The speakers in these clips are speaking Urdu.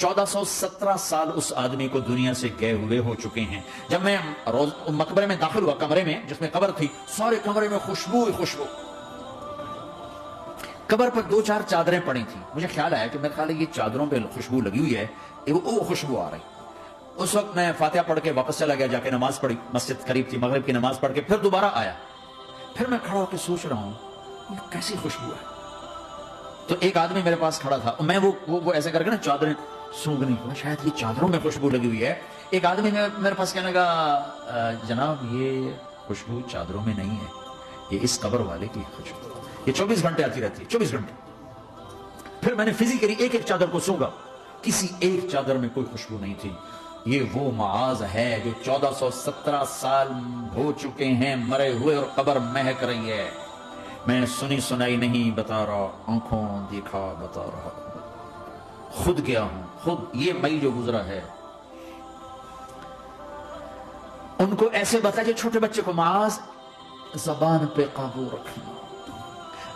1417 سال اس آدمی کو دنیا سے گئے ہوئے ہو چکے ہیں. جب میں مقبرے میں داخل ہوا، کمرے میں جس میں قبر تھی، سارے کمرے میں خوشبو ہی خوشبو. قبر پر 2-4 چادریں پڑی تھیں. مجھے خیال آیا کہ میرے خیال ہے یہ چادروں پہ خوشبو لگی ہوئی ہے، وہ خوشبو آ رہی. اس وقت میں فاتحہ پڑھ کے واپس چلا گیا، جا کے نماز پڑھی. مسجد قریب تھی، مغرب کی نماز پڑھ کے پھر دوبارہ آیا. پھر میں کھڑا ہو کے سوچ رہا ہوں یہ کیسی خوشبو ہے. تو ایک آدمی میرے پاس کھڑا تھا، میں وہ ایسے کر کے نا چادریں سونگنی، شاید یہ چادروں میں خوشبو لگی ہوئی ہے. ایک آدمی میرے پاس کہنے لگا جناب یہ خوشبو چادروں میں نہیں ہے، یہ اس قبر والے کی خوشبو، یہ 24 گھنٹے آتی رہتی ہے، 24 گھنٹے. پھر میں نے فزیکلی ایک چادر کو سونگا، کسی ایک چادر میں کوئی خوشبو نہیں تھی. یہ وہ معاذ ہے جو 1417 سال ہو چکے ہیں مرے ہوئے اور قبر مہک رہی ہے. میں سنی سنائی نہیں بتا رہا، آنکھوں دیکھا بتا رہا ہوں. خود گیا ہوں، خود یہ مئی جو گزرا ہے. ان کو ایسے بتا جو چھوٹے بچے کو، معاذ زبان پہ قابو رکھنا.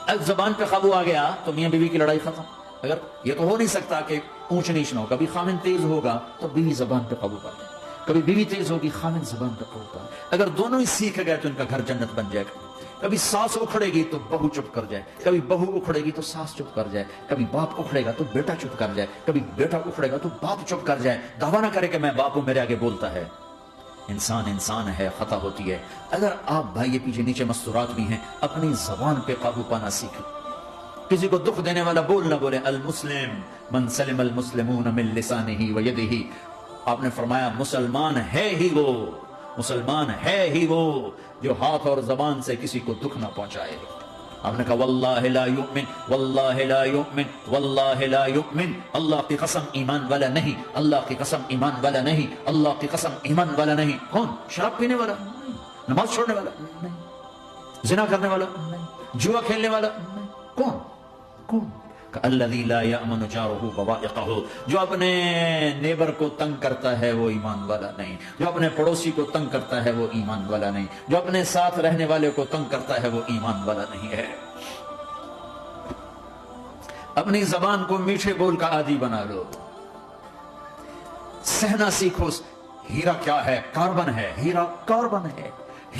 اب زبان پہ قابو آ گیا تو میاں بیوی کی لڑائی ختم. اگر یہ تو ہو نہیں سکتا کہ اونچ نیچ نہ ہو، کبھی خامن تیز ہوگا تو بیوی زبان پہ قابو پا جائے، کبھی بیوی تیز ہوگی خامن زبان پہ قابو پا. اگر دونوں ہی سیکھ گئے تو ان کا گھر جنت بن جائے گا. کبھی ساس اکھڑے گی تو بہو چپ کر جائے، کبھی بہو اکھڑے گی تو ساس چپ کر جائے، کبھی باپ اکھڑے گا تو بیٹا چپ کر جائے، کبھی بیٹا اکھڑے گا تو باپ چپ کر جائے. دعویٰ نہ کرے کہ میں باپ ہوں میرے آگے بولتا ہے. انسان ہے، خطا ہوتی ہے. اگر آپ بھائی یہ پیچھے نیچے مستورات بھی ہیں، اپنی زبان پہ قابو پانا سیکھیں. کسی کو دکھ دینے والا بول نہ بولے. المسلم من سلم المسلمون من لسانہ و یدہ. آپ نے فرمایا مسلمان ہے ہی وہ جو ہاتھ اور زبان سے کسی کو دکھ نہ پہنچائے. آپ نے کہا واللہ لا یؤمن، واللہ لا یؤمن، واللہ لا یؤمن. اللہ کی قسم ایمان والا نہیں، اللہ کی قسم ایمان والا نہیں، اللہ کی قسم ایمان والا نہیں. کون؟ شراب پینے والا نہیں، نماز چھوڑنے والا نہیں، زنا کرنے والا نہیں، جوا کھیلنے والا نہیں. کون؟ الذی لا یأمن جارہ بوائقہ. جو اپنے نیبر کو تنگ کرتا ہے وہ ایمان والا نہیں، جو اپنے پڑوسی کو تنگ کرتا ہے وہ ایمان والا نہیں، جو اپنے ساتھ رہنے والے کو تنگ کرتا ہے وہ ایمان والا نہیں ہے. اپنی زبان کو میٹھے بول کا عادی بنا لو، سہنا سیکھو. ہیرا کیا ہے؟ کاربن ہے. ہیرا کاربن ہے.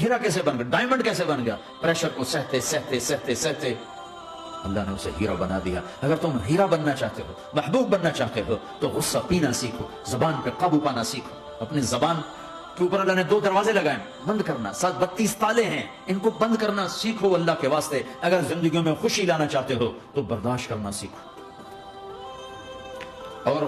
ہیرا کیسے بن گیا؟ ڈائمنڈ کیسے بن گیا؟ پریشر کو سہتے سہتے سہتے سہتے اللہ نے اسے ہیرا بنا دیا. اگر تم ہیرا بننا چاہتے ہو، محبوب بننا چاہتے ہو، تو غصہ پینا سیکھو، زبان پہ قابو پانا سیکھو. اپنی زبان کے اوپر اللہ نے 2 دروازے لگائے، بند کرنا. 32 تالے ہیں، ان کو بند کرنا سیکھو اللہ کے واسطے. اگر زندگیوں میں خوشی لانا چاہتے ہو تو برداشت کرنا سیکھو. اور